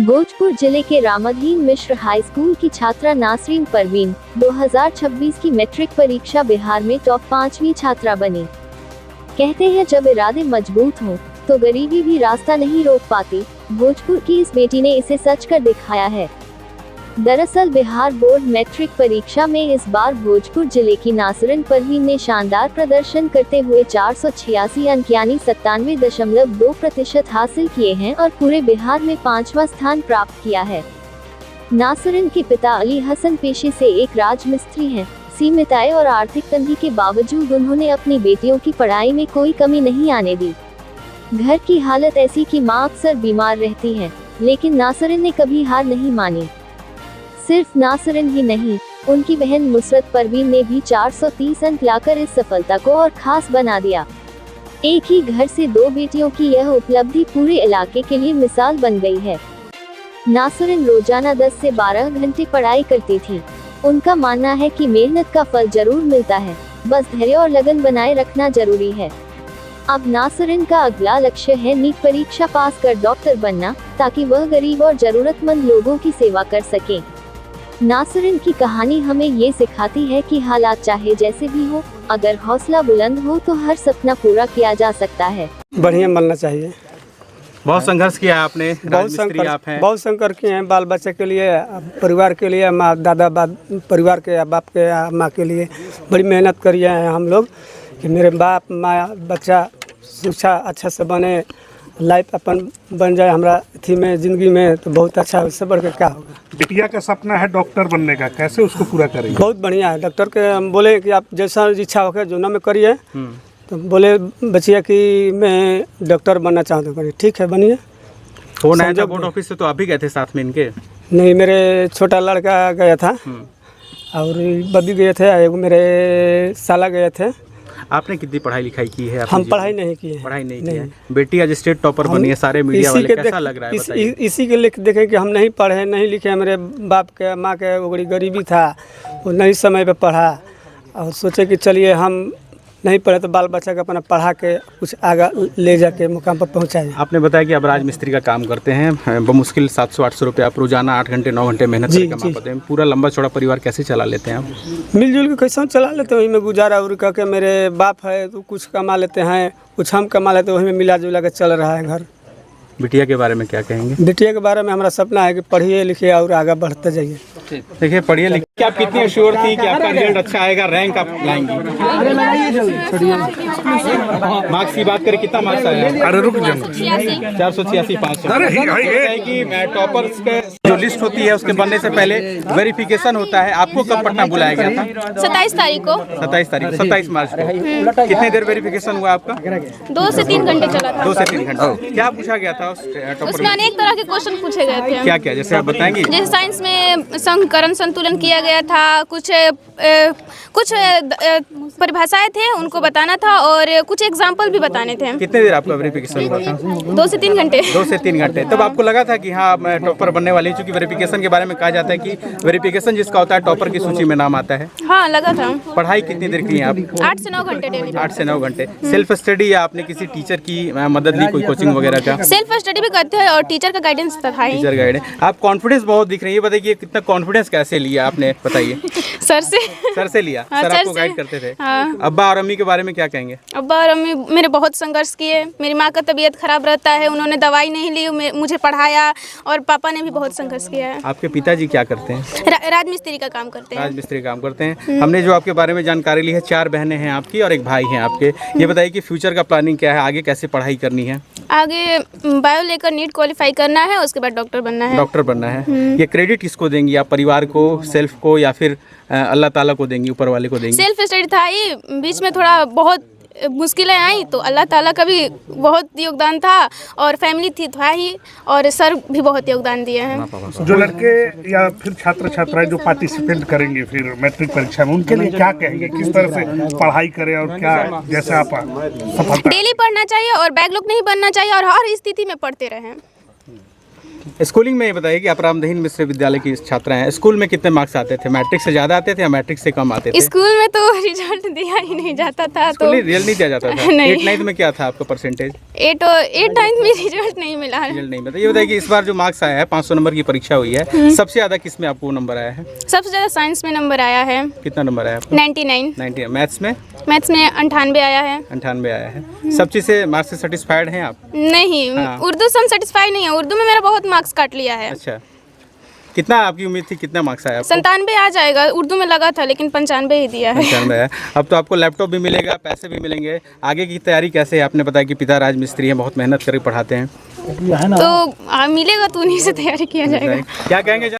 भोजपुर जिले के रामधीन मिश्र high school की छात्रा नासरीन परवीन 2026 की मैट्रिक परीक्षा बिहार में टॉप 5वीं छात्रा बनी। कहते हैं जब इरादे मजबूत हों तो गरीबी भी रास्ता नहीं रोक पाती। भोजपुर की इस बेटी ने इसे सच कर दिखाया है। दरअसल बिहार बोर्ड मैट्रिक परीक्षा में इस बार भोजपुर जिले की नासरीन परवीन ने शानदार प्रदर्शन करते हुए 486 अंक यानी 97.2% हासिल किए हैं और पूरे बिहार में 5वां स्थान प्राप्त किया है। नासरीन के पिता अली हसन पेशे से एक राजमिस्त्री हैं। सीमित आय और आर्थिक तंगी के बावजूद उन्होंने अपनी बेटियों की पढ़ाई में कोई कमी नहीं आने दी। घर की हालत ऐसी कि मां अक्सर बीमार रहती हैं, लेकिन नासरीन ने कभी हार नहीं मानी। सिर्फ नासरीन ही नहीं, उनकी बहन नुसरत परवीन ने भी 430 अंक लाकर इस सफलता को और खास बना दिया। एक ही घर से दो बेटियों की यह उपलब्धि पूरे इलाके के लिए मिसाल बन गई है। नासरीन रोजाना 10 से 12 घंटे पढ़ाई करती थी। उनका मानना है कि मेहनत का फल जरूर मिलता है, बस धैर्य और लगन बनाए रखना जरूरी है। अब नासरीन का अगला लक्ष्य है नीट परीक्षा पास कर डॉक्टर बनना, ताकि वह गरीब और जरूरतमंद लोगों की सेवा कर सके। नासरीन की कहानी हमें ये सिखाती है कि हालात चाहे जैसे भी हो, अगर हौसला बुलंद हो तो हर सपना पूरा किया जा सकता है। बढ़िया मिलना चाहिए। बहुत संघर्ष किया है आपने, राजमिस्त्री आप हैं। बहुत संघर्ष किए हैं, बाल बच्चे के लिए, परिवार के लिए, माँ दादा परिवार के, बाप के, माँ के लिए बड़ी मेहनत करी है हम लोग कि मेरे बाप माँ बच्चा शिक्षा अच्छा से बने, लाइफ अपन बन जाए हमारा थी में ज़िंदगी में, तो बहुत अच्छा। उससे बढ़ के क्या होगा। बिटिया का सपना है डॉक्टर बनने का, कैसे उसको पूरा करेंगे? बहुत बढ़िया है। डॉक्टर के हम बोले कि आप जैसा इच्छा हो जो ना में करिए, तो बोले बचिया कि मैं डॉक्टर बनना चाहता हूँ। ठीक है, बनिए। फोन आया था बोर्ड ऑफिस से, तो आप भी गए थे साथ में इनके? नहीं, मेरे छोटा लड़का गया था और बबी गए थे, एगो मेरे साला गए थे। आपने कितनी पढ़ाई लिखाई की है? हम पढ़ाई नहीं की है। पढ़ाई नहीं की है। बेटी आज स्टेट टॉपर बनी है, सारे मीडिया वाले, कैसा लग रहा है बताइए? इसी के लिख देखे कि हम नहीं पढ़े नहीं लिखे, मेरे बाप के माँ के बड़ी गरीबी था, वो नहीं समय पे पढ़ा और सोचे कि चलिए हम नहीं पढ़े तो बाल बच्चा का अपना पढ़ा के कुछ आगे ले जाके मुकाम पर पहुँचाए। आपने बताया कि आप राजमिस्त्री का काम करते हैं, बमुश्किल 700-800 रुपये आप रोजाना 8 घंटे 9 घंटे मेहनत करके कमा पाते हैं। पूरा लंबा चौड़ा परिवार कैसे चला लेते हैं आप? मिलजुल के कैसे चला लेते हैं, वही में गुजारा उड़ करके। मेरे बाप है तो कुछ कमा लेते हैं, कुछ हम कमा लेते हैं, वही में मिला जुला के चल रहा है घर। बिटिया के बारे में क्या कहेंगे? बिटिया के बारे में हमारा सपना है कि पढ़िए लिखिए और आगे बढ़ते जाइए। देखिए, पढ़िए लिखिए। क्या आप कितनी श्योर थी कि आपका रिजल्ट अच्छा आएगा, रैंक आप लाएंगी? मार्क्स की बात करें, कितना मार्क्स आया? अरे रुक जाओ, 486 पास कि टॉपर्स के जो लिस्ट होती है उसके बनने से पहले वेरिफिकेशन होता है। आपको कब पटना बुलाया गया था? 27 तारीख को। 27 मार्च को। कितने देर वेरिफिकेशन हुआ आपका? 2 से 3 घंटे चला था। 2 से 3 घंटे। क्या पूछा गया था उसमें? अनेक तरह के क्वेश्चन पूछे गए थे। क्या क्या, जैसे आप बताएंगे? जैसे साइंस में संकरण संतुलन किया गया था, कुछ परिभाषाएं थे उनको बताना था और कुछ एग्जाम्पल भी बताने थे। कितने देर आपका वेरिफिकेशन हुआ था? 2 से 3 घंटे। 2 से 3 घंटे। तब आपको लगा था कि हाँ मैं टॉपर बनने वाली हूँ? क्योंकि वेरिफिकेशन के बारे में कहा जाता है कि वेरिफिकेशन जिसका होता है टॉपर की सूची में नाम आता है। हाँ, लगा था। पढ़ाई कितनी देर की है आप? 8 से 9 घंटे डेली। 8 से 9 घंटे। सेल्फ स्टडी या आपने किसी टीचर की मदद ली, कोई कोचिंग वगैरह का? सेल्फ स्टडी भी करते हैं और टीचर का गाइडेंस था ही। Teacher guide. आप कॉन्फिडेंस बहुत दिख रही है, बताइए कितना कॉन्फिडेंस कैसे लिया आपने, बताइए? सर से लिया। हाँ, सर आपको गाइड करते थे। हाँ। अब्बा और अम्मी के बारे में क्या कहेंगे? अब्बा और अम्मी मेरे बहुत संघर्ष किए। मेरी माँ का तबीयत खराब रहता है, उन्होंने दवाई नहीं ली, मुझे पढ़ाया, और पापा ने भी बहुत संघर्ष किया है। आपके पिताजी क्या करते हैं? राजमिस्त्री का काम करते हैं। राजमिस्त्री काम करते हैं। हमने जो आपके बारे में जानकारी ली है, 4 बहनें हैं आपकी और एक भाई हैं आपके। ये बताइए कि फ्यूचर का प्लानिंग क्या है, आगे कैसे पढ़ाई करनी है? आगे बायो लेकर नीट क्वालिफाई करना है, उसके बाद डॉक्टर बनना है। डॉक्टर बनना है। ये क्रेडिट किसको देंगी आप? परिवार को, सेल्फ को, या फिर अल्लाह ताला को देंगी, ऊपर वाले को देंगी? सेल्फ स्टडी था ही, बीच में थोड़ा बहुत मुश्किलें आई तो अल्लाह ताला का भी बहुत योगदान था और फैमिली थी था ही, और सर भी बहुत योगदान दिए हैं। जो लड़के या फिर छात्र छात्राएं जो पार्टिसिपेट करेंगे फिर मैट्रिक परीक्षा में, उनके लिए क्या कहेंगे? किस तरह से पढ़ाई करें और क्या, जैसे आप सफलता? डेली पढ़ना चाहिए और बैकलॉग नहीं बनना चाहिए और हर स्थिति में पढ़ते रहें। स्कूलिंग में ये बताइए कि आप रामदहीन मिश्र विद्यालय की छात्रा हैं, स्कूल में कितने मार्क्स आते थे? मैट्रिक से ज़्यादा आते थे या मैट्रिक से कम आते थे? स्कूल में तो रिजल्ट दिया ही नहीं जाता था, तो रिजल्ट नहीं दिया जाता था? नहीं। 8th 9th में क्या था आपका परसेंटेज? 8 9th में रिजल्ट नहीं मिला है। रिजल्ट नहीं बताइए। ये बताइए कि इस बार जो मार्क्स आया है, 500 नंबर की परीक्षा हुई है, सबसे ज़्यादा किस में आपको नंबर आया है? सबसे ज़्यादा साइंस में नंबर आया है कितना नंबर आया आपको? 99। 90। मैथ्स में? मैथ्स में 98 आया है। 98 आया है। सब चीज़ से मार्क्स से सेटिस्फाइड हैं आप? नहीं, हाँ। उर्दू से हम सेटिस्फाई नहीं है, उर्दू में मेरा बहुत मार्क्स काट लिया है। अच्छा, कितना आपकी उम्मीद थी, कितना मार्क्स आया आपको? 97 आ जाएगा, उर्दू में लगा था लेकिन 95 ही दिया है। 95 है। अब तो आपको लैपटॉप भी मिलेगा, पैसे भी मिलेंगे। आगे की तैयारी कैसे है? आपने बताया कि पिता राजमिस्त्री हैं, बहुत मेहनत करके पढ़ाते हैं। तो मिलेगा तो उन्हीं से तैयारी किया जाएगा। क्या कहेंगे?